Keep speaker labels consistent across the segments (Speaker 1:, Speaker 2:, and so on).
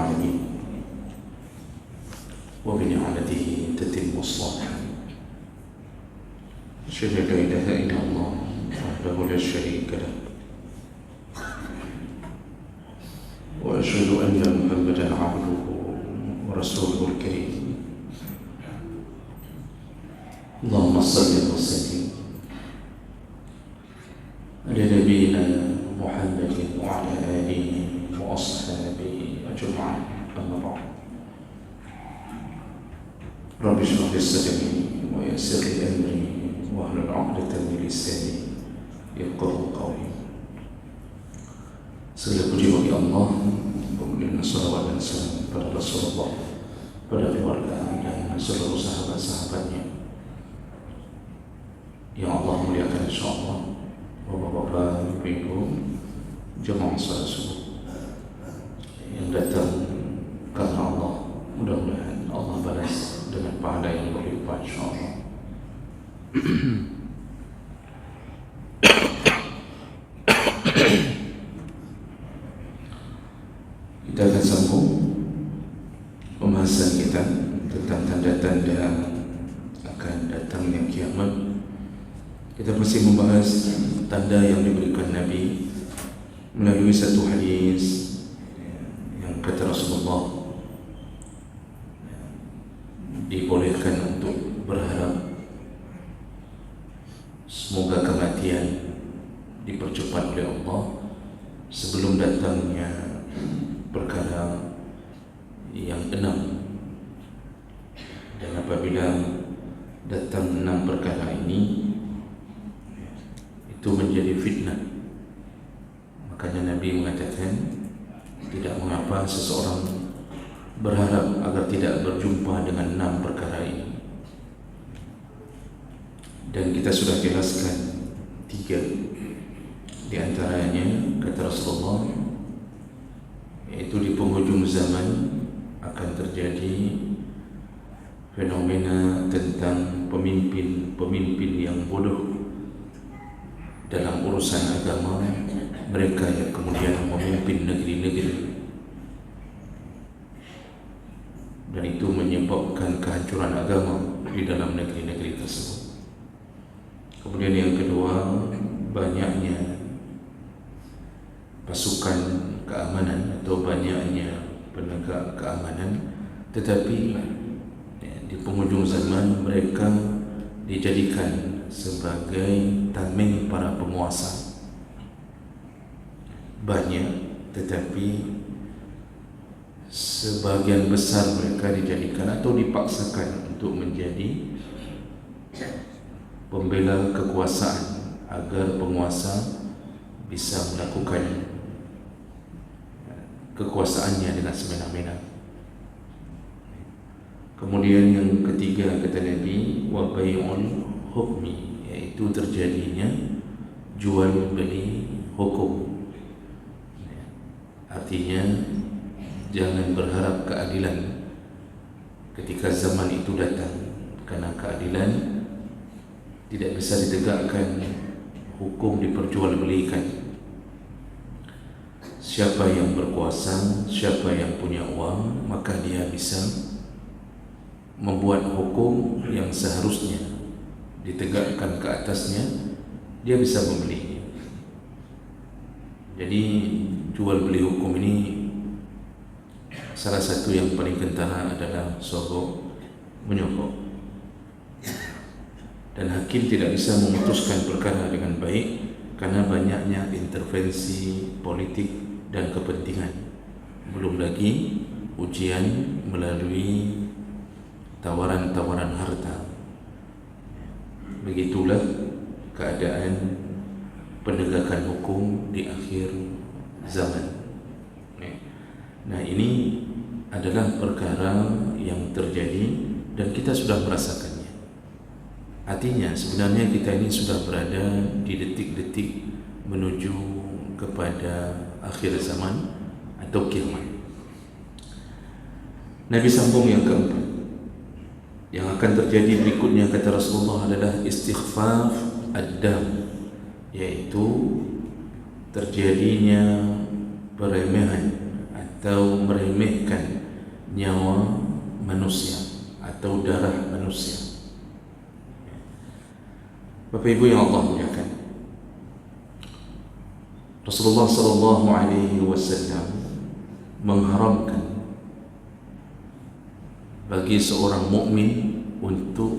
Speaker 1: العالمين وبنعمته تتم الصالحات. أشهد أن لا إله إلا الله وحده لا شريك له وأشهد أن محمدا عبده ورسوله الكريم. اللهم صل وسلم على نبينا محمد وعلى آله وأصحابه أجمعين. أما بعد، رب اشرح لي صدري ويسر لي أمري واحلل عقدة من لساني يفقهوا قولي. Segala puji bagi Allah, kemudian salawat dan salam pada Rasulullah, pada keluarga dan seluruh sahabat-sahabatnya yang Allah muliakan, insyaallah. Bapak-bapak, ibu-ibu, jemaah salat subuh yang datang karena Allah, mudah-mudahan Allah balas dengan pahala yang berlipat, insyaallah. Kita akan sambung pembahasan kita tentang tanda-tanda akan datangnya kiamat. Kita masih membahas tanda yang diberikan Nabi melalui satu hadis yang kata Rasulullah dibolehkan untuk berharap semoga kematian dipercepat oleh Allah sebelum datangnya perkara yang 6. Dan apabila datang 6 perkara ini, itu menjadi fitnah. Makanya Nabi mengatakan tidak mengapa seseorang berharap agar tidak berjumpa dengan 6 perkara ini. Dan kita sudah jelaskan 3 di antaranya, kata Rasulullah, yaitu di penghujung zaman akan terjadi fenomena tentang pemimpin yang bodoh dalam urusan agama, mereka yang kemudian memimpin negeri-negeri, dan itu menyebabkan kehancuran agama di dalam negeri-negeri tersebut. Kemudian yang kedua, banyaknya pasukan keamanan atau banyaknya penegak keamanan, tetapi di penghujung zaman mereka dijadikan sebagai tameng para penguasa. Banyak, tetapi sebagian besar mereka dijadikan atau dipaksakan untuk menjadi pembela kekuasaan agar penguasa bisa melakukan kekuasaannya dengan semena-mena. Kemudian yang ketiga, kata Nabi, wa bai'ul hukmi, yaitu terjadinya jual beli hukum. Artinya jangan berharap keadilan ketika zaman itu datang, karena keadilan tidak bisa ditegakkan, hukum diperjualbelikan. Siapa yang berkuasa, siapa yang punya uang, maka dia bisa membuat hukum yang seharusnya ditegakkan ke atasnya, dia bisa membelinya. Jadi jual beli hukum ini salah satu yang paling kentara adalah sogok menyogok. Dan hakim tidak bisa memutuskan perkara dengan baik karena banyaknya intervensi politik dan kepentingan. Belum lagi ujian melalui tawaran-tawaran harta. Begitulah keadaan penegakan hukum di akhir zaman. Nah, ini adalah perkara yang terjadi dan kita sudah merasakannya. Artinya sebenarnya kita ini sudah berada di detik-detik menuju kepada akhir zaman atau kiamat. Nabi sambung yang keempat, yang akan terjadi berikutnya, kata Rasulullah, adalah istighfaf ad-dam, yaitu terjadinya peremehan atau meremehkan nyawa manusia atau darah manusia. Bapak Ibu yang Allah muliakan, Rasulullah sallallahu alaihi wasallam mengharamkan bagi seorang mukmin untuk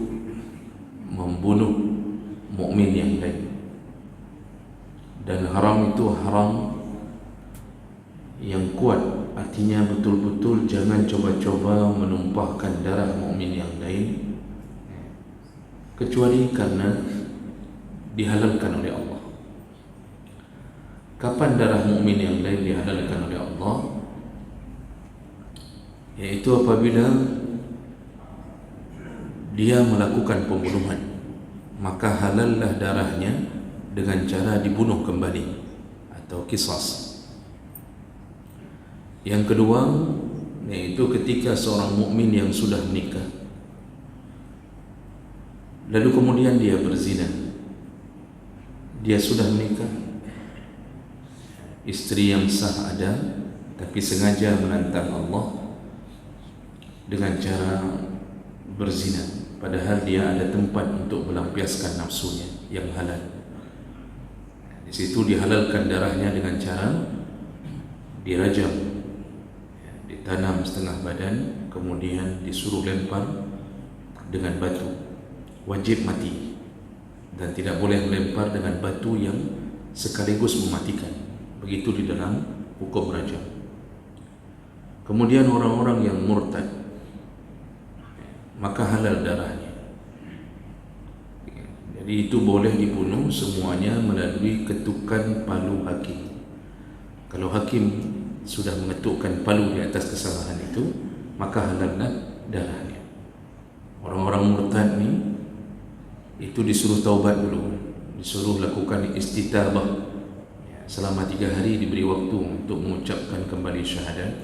Speaker 1: membunuh mukmin yang lain. Dan haram itu haram yang kuat, artinya betul-betul jangan coba-coba menumpahkan darah mukmin yang lain kecuali karena dihalalkan oleh Allah. Kapan darah mukmin yang lain dihalalkan oleh Allah? Yaitu apabila dia melakukan pembunuhan, maka halallah darahnya dengan cara dibunuh kembali atau qisas. Yang kedua, yaitu ketika seorang mukmin yang sudah menikah lalu kemudian dia berzina. Dia sudah menikah, istri yang sah ada, tapi sengaja menantang Allah dengan cara berzina, padahal dia ada tempat untuk melampiaskan nafsunya yang halal. Di situ dihalalkan darahnya dengan cara dirajam, ditanam setengah badan, kemudian disuruh lempar dengan batu, wajib mati, dan tidak boleh melempar dengan batu yang sekaligus mematikan. Begitu di dalam hukum rajam. Kemudian orang-orang yang murtad, maka halal darahnya. Jadi itu boleh dibunuh semuanya melalui ketukan palu hakim. Kalau hakim sudah mengetukkan palu di atas kesalahan itu, maka halallah darahnya. Orang-orang murtad ni itu disuruh taubat dulu, disuruh lakukan istitabah selama 3 hari, diberi waktu untuk mengucapkan kembali syahadat.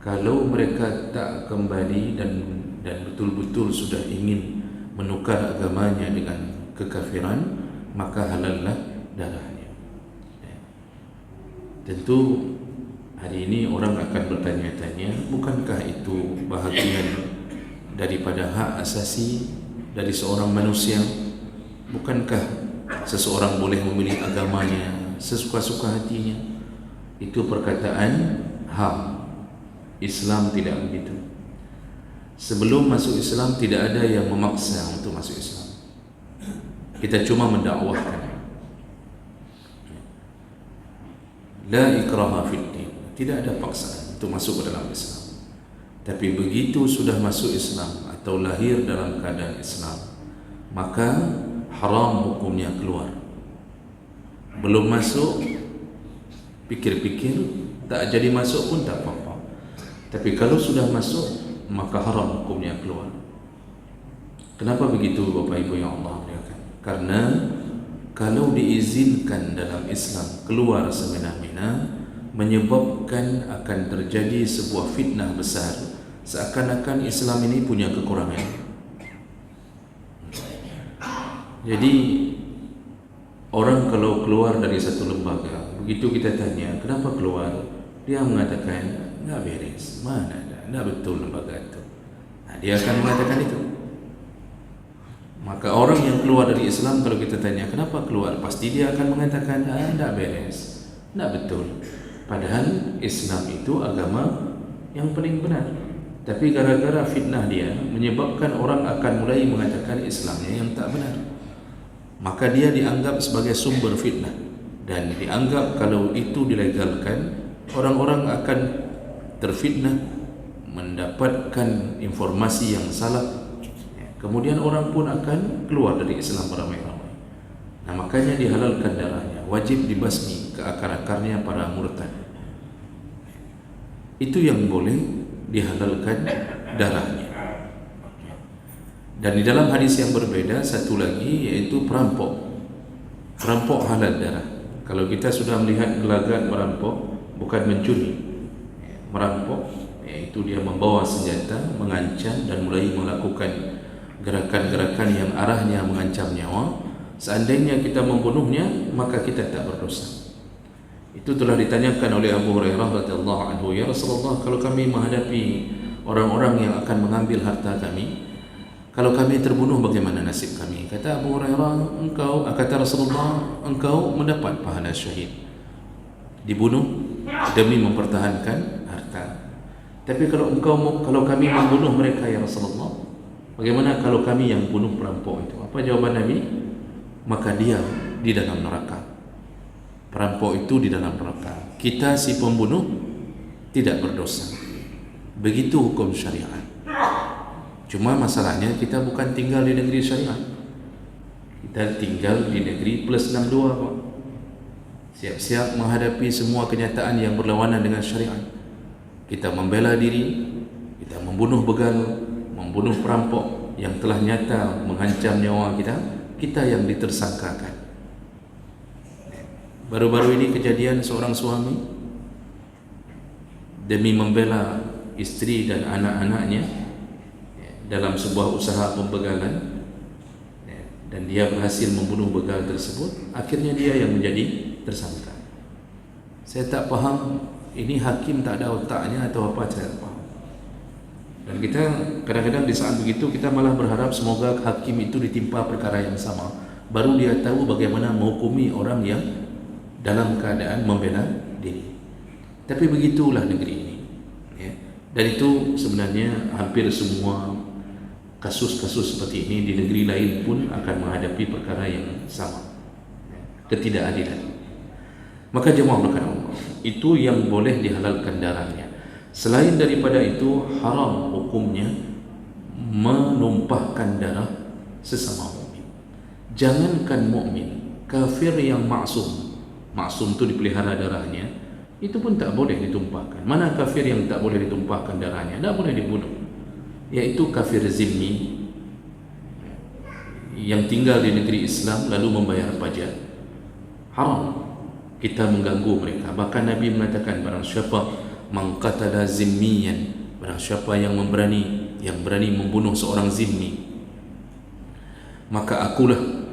Speaker 1: Kalau mereka tak kembali dan betul-betul sudah ingin menukar agamanya dengan kekafiran, maka halallah darahnya. Tentu hari ini orang akan bertanya-tanya, bukankah itu bahagian daripada hak asasi dari seorang manusia? Bukankah seseorang boleh memilih agamanya sesuka-suka hatinya? Itu perkataan hak. Islam tidak begitu. Sebelum masuk Islam tidak ada yang memaksa untuk masuk Islam. Kita cuma mendakwahkan. La ikraha fid din. Tidak ada paksaan untuk masuk ke dalam Islam. Tapi begitu sudah masuk Islam atau lahir dalam keadaan Islam, maka haram hukumnya keluar. Belum masuk, pikir-pikir, tak jadi masuk pun tak apa-apa. Tapi kalau sudah masuk, maka haram hukumnya keluar. Kenapa begitu Bapak Ibu yang Allah muliakan? Karena kalau diizinkan dalam Islam keluar semena-mena, menyebabkan akan terjadi sebuah fitnah besar, seakan-akan Islam ini punya kekurangan. Jadi orang kalau keluar dari satu lembaga, begitu kita tanya kenapa keluar, dia mengatakan enggak beres, mana ada, enggak betul lembaga itu. Dia akan mengatakan itu. Maka orang yang keluar dari Islam, kalau kita tanya kenapa keluar, pasti dia akan mengatakan enggak beres, enggak betul. Padahal Islam itu agama yang paling benar. Tapi gara-gara fitnah dia, menyebabkan orang akan mulai mengatakan Islamnya yang tak benar. Maka dia dianggap sebagai sumber fitnah. Dan dianggap kalau itu dilegalkan, orang-orang akan terfitnah, mendapatkan informasi yang salah. Kemudian orang pun akan keluar dari Islam beramai-ramai. Nah, makanya dihalalkan darahnya, wajib dibasmi ke akar-akarnya para murtad. Itu yang boleh dihalalkan darahnya. Dan di dalam hadis yang berbeda satu lagi, yaitu perampok. Perampok halal darah. Kalau kita sudah melihat gelagat merampok, bukan mencuri, merampok, yaitu dia membawa senjata, mengancam dan mulai melakukan gerakan-gerakan yang arahnya mengancam nyawa. Seandainya kita membunuhnya, maka kita tak berdosa. Itu telah ditanyakan oleh Abu Hurairah radhiyallahu anhu, "Ya Rasulullah, kalau kami menghadapi orang-orang yang akan mengambil harta kami, kalau kami terbunuh bagaimana nasib kami?" Kata Abu Hurairah, kata Rasulullah, engkau mendapat pahala syahid, dibunuh demi mempertahankan harta. Tapi kalau kami membunuh mereka ya Rasulullah, bagaimana kalau kami yang bunuh perampok itu? Apa jawaban Nabi? Maka dia di dalam neraka. Perampok itu di dalam neraka. Kita si pembunuh tidak berdosa. Begitu hukum syariat. Cuma masalahnya kita bukan tinggal di negeri syariat. Kita tinggal di negeri plus 62 Pak. Siap-siap menghadapi semua kenyataan yang berlawanan dengan syariat. Kita membela diri, kita membunuh begal, membunuh perampok yang telah nyata mengancam nyawa kita, kita yang ditersangkakan. Baru-baru ini kejadian seorang suami demi membela istri dan anak-anaknya dalam sebuah usaha pembegalan, dan dia berhasil membunuh begal tersebut. Akhirnya dia yang menjadi tersangka. Saya tak faham, ini hakim tak ada otaknya atau apa, saya tak faham. Dan kita kadang-kadang di saat begitu kita malah berharap semoga hakim itu ditimpa perkara yang sama, baru dia tahu bagaimana menghukumi orang yang dalam keadaan membela diri. Tapi begitulah negeri ini, ya. Dan itu sebenarnya hampir semua kasus-kasus seperti ini di negeri lain pun akan menghadapi perkara yang sama, ketidakadilan. Maka jemaah berkata Allah, itu yang boleh dihalalkan darahnya. Selain daripada itu, haram hukumnya menumpahkan darah sesama mukmin. Jangankan mukmin, kafir yang maksum itu dipelihara darahnya, itu pun tak boleh ditumpahkan. Mana kafir yang tak boleh ditumpahkan darahnya? Tak boleh dibunuh. Yaitu kafir zimmi yang tinggal di negeri Islam lalu membayar pajak. Haram kita mengganggu mereka. Bahkan Nabi mengatakan, barang siapa mangqatala zimmiyan, barang siapa yang berani membunuh seorang zimmi, maka akulah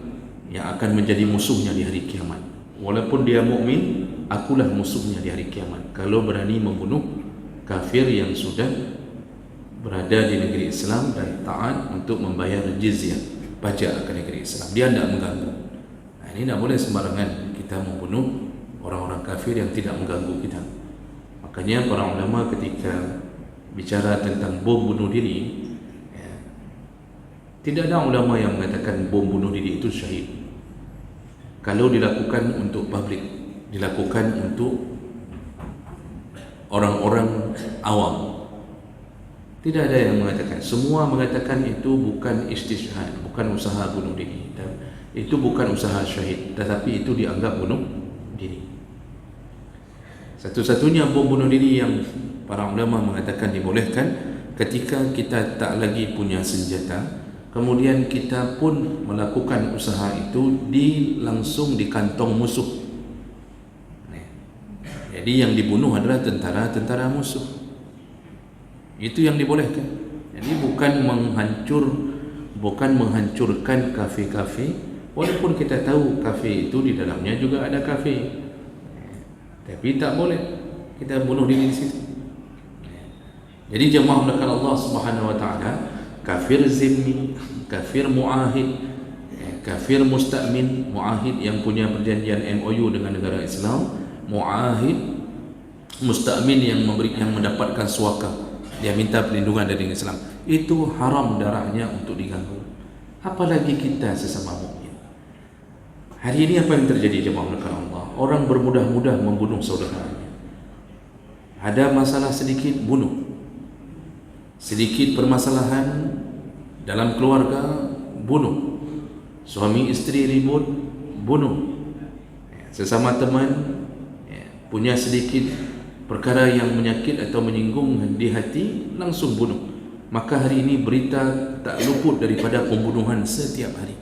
Speaker 1: yang akan menjadi musuhnya di hari kiamat. Walaupun dia mukmin, akulah musuhnya di hari kiamat kalau berani membunuh kafir yang sudah berada di negeri Islam dan taat untuk membayar jizyah, pajak ke negeri Islam. Dia tidak mengganggu. Nah, ini tidak boleh sembarangan kita membunuh orang-orang kafir yang tidak mengganggu kita. Makanya para ulama ketika bicara tentang bom bunuh diri, ya, tidak ada ulama yang mengatakan bom bunuh diri itu syahid kalau dilakukan untuk publik, dilakukan untuk orang-orang awam. Tidak ada yang mengatakan. Semua mengatakan itu bukan istishhad, bukan usaha bunuh diri, dan itu bukan usaha syahid, tetapi itu dianggap bunuh diri. Satu-satunya bom bunuh diri yang para ulama mengatakan dibolehkan ketika kita tak lagi punya senjata, kemudian kita pun melakukan usaha itu langsung di kantong musuh. Jadi yang dibunuh adalah tentara musuh. Itu yang dibolehkan. Jadi bukan menghancurkan kafe-kafe, walaupun kita tahu kafe itu di dalamnya juga ada kafe. Tapi tak boleh kita bunuh diri di situ. Jadi jemaah melakukan Allah Subhanahu wa taala, kafir zimmi, kafir muahid, kafir musta'min. Muahid yang punya perjanjian MOU dengan negara Islam, muahid, musta'min yang mendapatkan suaka, dia minta perlindungan dari Islam, itu haram darahnya untuk diganggu. Apalagi kita sesama mukmin. Hari ini apa yang terjadi jemaah melakukan Allah? Orang bermudah-mudah membunuh saudaranya. Ada masalah sedikit, bunuh. Sedikit permasalahan dalam keluarga, bunuh. Suami isteri ribut, bunuh. Sesama teman punya sedikit perkara yang menyakit atau menyinggung di hati, langsung bunuh. Maka hari ini berita tak luput daripada pembunuhan setiap hari.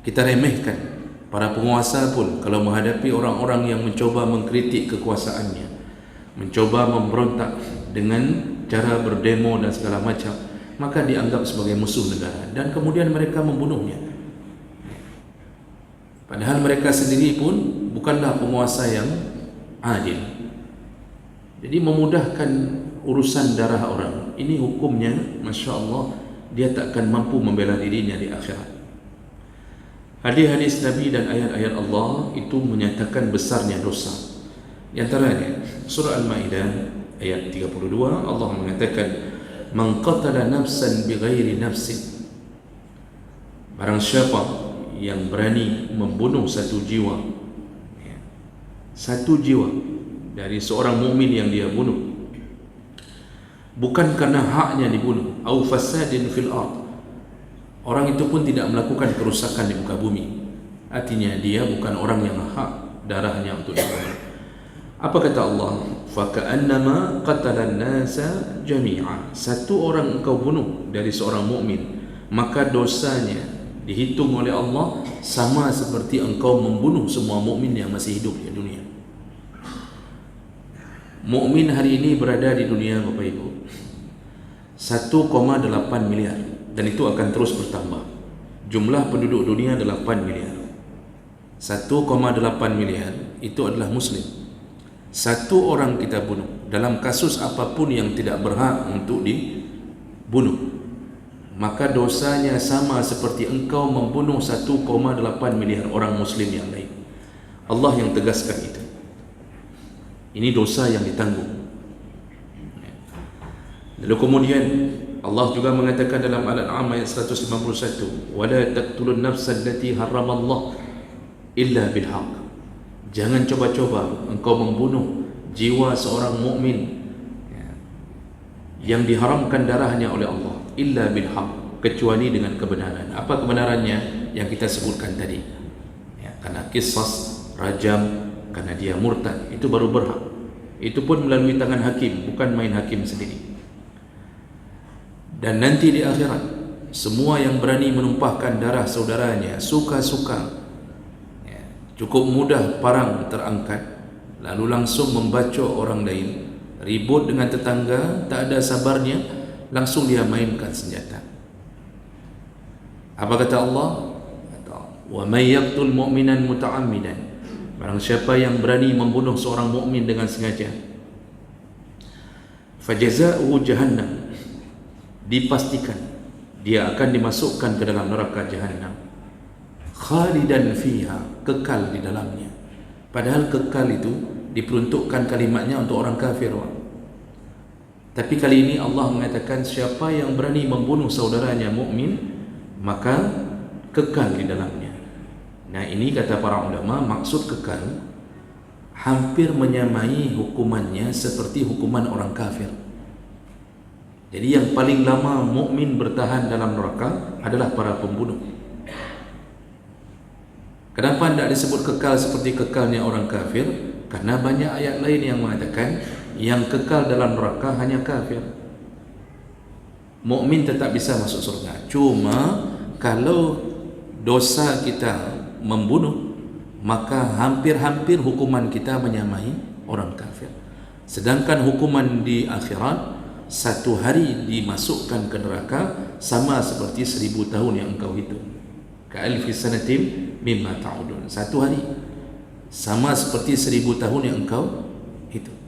Speaker 1: Kita remehkan. Para penguasa pun kalau menghadapi orang-orang yang mencoba mengkritik kekuasaannya, mencoba memberontak dengan cara berdemo dan segala macam, maka dianggap sebagai musuh negara dan kemudian mereka membunuhnya. Padahal mereka sendiri pun bukanlah penguasa yang adil. Jadi memudahkan urusan darah orang. Ini hukumnya, Masya Allah, dia takkan mampu membela dirinya di akhirat. Hadis-hadis Nabi dan ayat-ayat Allah itu menyatakan besarnya dosa. Di antaranya surah Al-Maidah ayat 32, Allah mengatakan, "Man qatala nafsan bighairi nafsin." Barang siapa yang berani membunuh satu jiwa, satu jiwa dari seorang mukmin yang dia bunuh, bukan karena haknya dibunuh, au fasadin fil ard, orang itu pun tidak melakukan kerusakan di muka bumi, artinya dia bukan orang yang hak darahnya untuk dibunuh. Apa kata Allah? Faka'annama qatalan nasa jami'a. Satu orang engkau bunuh dari seorang mukmin, maka dosanya dihitung oleh Allah sama seperti engkau membunuh semua mukmin yang masih hidup di dunia. Mukmin hari ini berada di dunia, Bapak Ibu, 1,8 miliar, dan itu akan terus bertambah. Jumlah penduduk dunia 8 miliar. 1,8 miliar itu adalah muslim. Satu orang kita bunuh dalam kasus apapun yang tidak berhak untuk dibunuh, maka dosanya sama seperti engkau membunuh 1,8 miliar orang muslim yang lain. Allah yang tegaskan itu. Ini dosa yang ditanggung. Lalu kemudian Allah juga mengatakan dalam Al-An'am ayat 151, "Wala taqtulun nafsa allati harramallah illa bil haqq." Jangan coba-coba engkau membunuh jiwa seorang mukmin yang diharamkan darahnya oleh Allah, illa bil haqq, kecuali dengan kebenaran. Apa kebenarannya? Yang kita sebutkan tadi, karena qisas, rajam, karena dia murtad, itu baru berhak. Itu pun melalui tangan hakim, bukan main hakim sendiri. Dan nanti di akhirat, semua yang berani menumpahkan darah saudaranya suka-suka, cukup mudah parang terangkat, lalu langsung membacok orang lain, ribut dengan tetangga, tak ada sabarnya, langsung dia mainkan senjata. Apa kata Allah? "Wa may yaqtul mu'minan muta'ammidan." Barang siapa yang berani membunuh seorang mukmin dengan sengaja, fajaza'uhu jahannam, dipastikan dia akan dimasukkan ke dalam neraka jahannam, khalidan fiha, kekal di dalamnya. Padahal kekal itu diperuntukkan kalimatnya untuk orang kafir. Tapi kali ini Allah mengatakan siapa yang berani membunuh saudaranya mukmin, maka kekal di dalamnya. Nah, ini kata para ulama, maksud kekal hampir menyamai hukumannya seperti hukuman orang kafir. Jadi yang paling lama mukmin bertahan dalam neraka adalah para pembunuh. Kenapa tidak disebut kekal seperti kekalnya orang kafir? Karena banyak ayat lain yang mengatakan yang kekal dalam neraka hanya kafir. Mukmin tetap bisa masuk surga. Cuma kalau dosa kita membunuh, maka hampir-hampir hukuman kita menyamai orang kafir. Sedangkan hukuman di akhirat, satu hari dimasukkan ke neraka sama seperti 1000 tahun yang engkau hitung. Ka'alfi sanatim mimma ta'udun. Satu hari sama seperti 1000 tahun yang engkau hitung.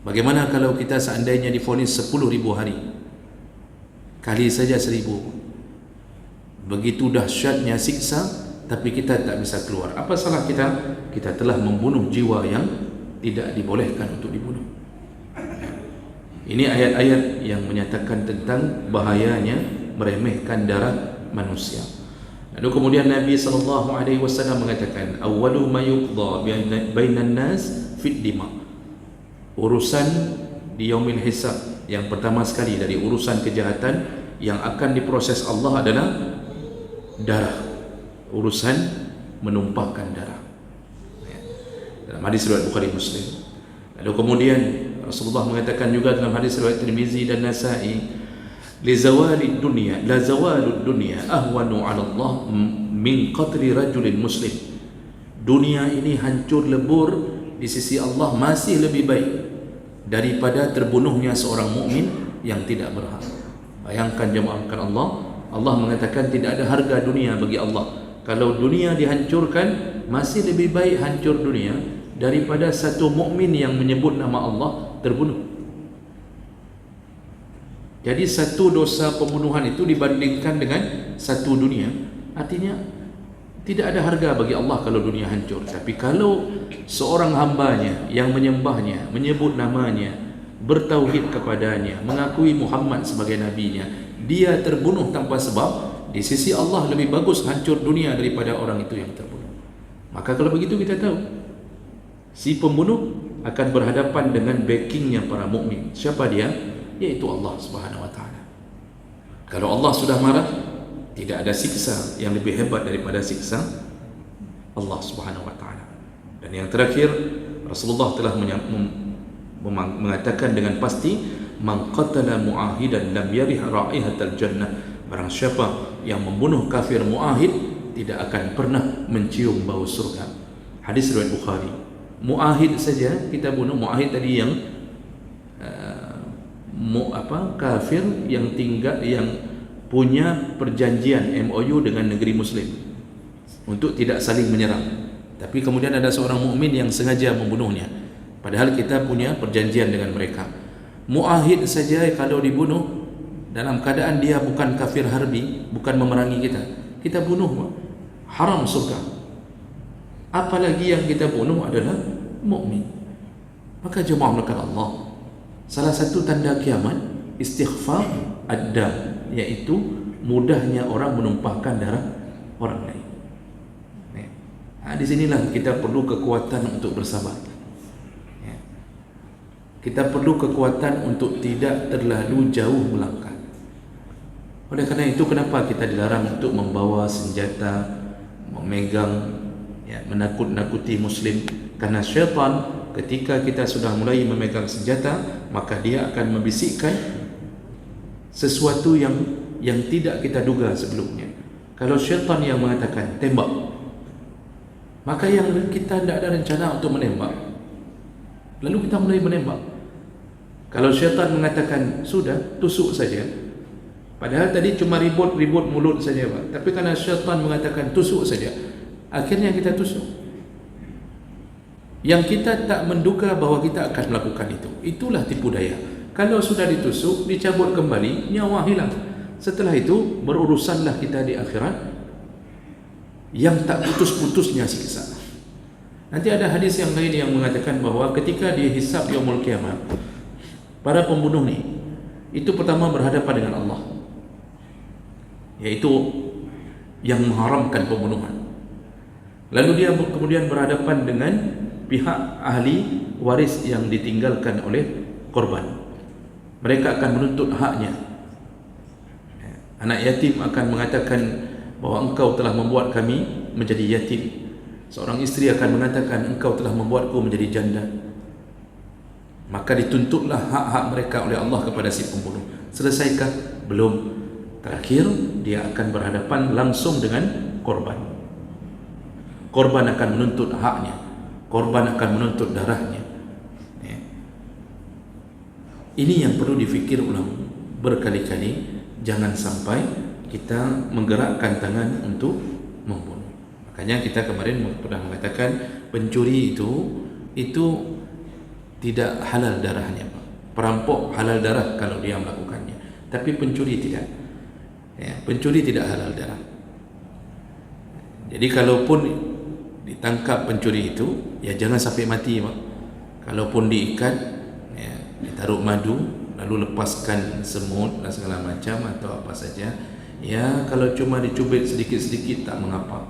Speaker 1: Bagaimana kalau kita seandainya divonis 10.000 hari, kali saja 1000, begitu dahsyatnya siksa, tapi kita tak bisa keluar. Apa salah kita? Kita telah membunuh jiwa yang tidak dibolehkan untuk dibunuh. Ini ayat-ayat yang menyatakan tentang bahayanya meremehkan darah manusia. Lalu kemudian Nabi SAW mengatakan, "Awwalu ma yuqda bainan nas fid dima." Urusan di yaumil hisab, yang pertama sekali dari urusan kejahatan yang akan diproses Allah adalah darah. Urusan menumpahkan darah. Dalam hadis riwayat Bukhari Muslim. Lalu kemudian Rasulullah mengatakan juga dalam hadis riwayat Tirmizi dan Nasa'i, "Li zawalid dunya, la zawalud dunya ahwanu 'ala Allah min qatli rajulin muslim." Dunia ini hancur lebur di sisi Allah masih lebih baik daripada terbunuhnya seorang mukmin yang tidak berhak. Bayangkan jemaahkan Allah mengatakan tidak ada harga dunia bagi Allah. Kalau dunia dihancurkan, masih lebih baik hancur dunia daripada satu mukmin yang menyebut nama Allah terbunuh. Jadi satu dosa pembunuhan itu dibandingkan dengan satu dunia, artinya tidak ada harga bagi Allah kalau dunia hancur. Tapi kalau seorang hambanya yang menyembahnya, menyebut namanya, bertauhid kepadanya, mengakui Muhammad sebagai nabinya, dia terbunuh tanpa sebab, di sisi Allah lebih bagus hancur dunia daripada orang itu yang terbunuh. Maka kalau begitu kita tahu si pembunuh akan berhadapan dengan backingnya para mukmin. Siapa dia? Yaitu Allah Subhanahu wa taala. Kalau Allah sudah marah, tidak ada siksa yang lebih hebat daripada siksa Allah Subhanahu wa taala. Dan yang terakhir, Rasulullah telah mengatakan dengan pasti, man qatala mu'ahidan lam yarih ra'ihatal jannah. Barang siapa yang membunuh kafir mu'ahid tidak akan pernah mencium bau surga. Hadis riwayat Bukhari. Mu'ahid saja kita bunuh. Mu'ahid tadi yang kafir yang tinggal, yang punya perjanjian MOU dengan negeri muslim untuk tidak saling menyerang. Tapi kemudian ada seorang mukmin yang sengaja membunuhnya, padahal kita punya perjanjian dengan mereka. Mu'ahid saja kalau dibunuh dalam keadaan dia bukan kafir harbi, bukan memerangi kita, kita bunuh, haram surga. Apalagi yang kita bunuh adalah mukmin. Maka jemaah melakukan Allah, salah satu tanda kiamat istighfar ad-dam, yaitu mudahnya orang menumpahkan darah orang lain. Di sinilah kita perlu kekuatan untuk bersabar. Kita perlu kekuatan untuk tidak terlalu jauh melangkah. Oleh kerana itu, kenapa kita dilarang untuk membawa senjata, memegang, menakut-nakuti Muslim? Karena syaitan ketika kita sudah mulai memegang senjata, maka dia akan membisikkan sesuatu yang tidak kita duga sebelumnya. Kalau syaitan yang mengatakan tembak, maka yang kita tidak ada rencana untuk menembak, lalu kita mulai menembak. Kalau syaitan mengatakan sudah, tusuk saja, padahal tadi cuma ribut mulut saja, Pak. Tapi karena syaitan mengatakan tusuk saja, akhirnya kita tusuk. Yang kita tak menduga bahawa kita akan melakukan itu. Itulah tipu daya. Kalau sudah ditusuk, dicabut kembali, nyawa hilang. Setelah itu berurusanlah kita di akhirat yang tak putus-putusnya siksa. Nanti ada hadis yang lain yang mengatakan bahawa ketika dihisab yaumul kiamat, para pembunuh ni itu pertama berhadapan dengan Allah, yaitu yang mengharamkan pembunuhan. Lalu dia kemudian berhadapan dengan pihak ahli waris yang ditinggalkan oleh korban. Mereka akan menuntut haknya. Anak yatim akan mengatakan bahawa engkau telah membuat kami menjadi yatim. Seorang isteri akan mengatakan engkau telah membuatku menjadi janda. Maka dituntutlah hak-hak mereka oleh Allah kepada si pembunuh. Selesaikah? Belum. Terakhir dia akan berhadapan langsung dengan korban. Korban akan menuntut haknya. Korban akan menuntut darahnya. Ini yang perlu difikir ulang berkali-kali. Jangan sampai kita menggerakkan tangan untuk membunuh. Makanya kita kemarin pernah mengatakan pencuri itu tidak halal darahnya. Perampok halal darah kalau dia melakukannya, tapi pencuri tidak. Pencuri tidak halal darah. Jadi kalaupun ditangkap pencuri itu, ya jangan sampai mati, Pak. Kalaupun diikat, ditaruh madu, lalu lepaskan semut dan segala macam atau apa saja. Ya, kalau cuma dicubit sedikit-sedikit tak mengapa.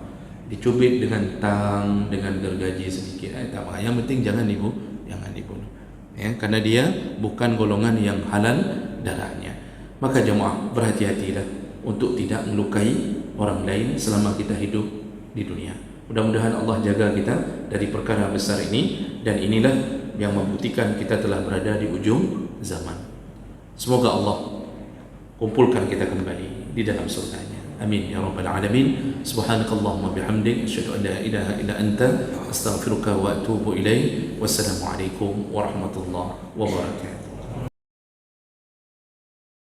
Speaker 1: Dicubit dengan tang, dengan gergaji sedikit, tak apa. Yang penting jangan dibunuh. Karena dia bukan golongan yang halal darahnya. Maka jemaah berhati-hatilah untuk tidak melukai orang lain selama kita hidup di dunia. Mudah-mudahan Allah jaga kita dari perkara besar ini, dan inilah yang membuktikan kita telah berada di ujung zaman. Semoga Allah kumpulkan kita kembali di dalam surganya. Amin ya rabbal alamin. Subhanakallahumma bihamdik, asyhadu an la ilaha illa anta, astaghfiruka wa atubu ilaik. Wassalamualaikum warahmatullahi wabarakatuh.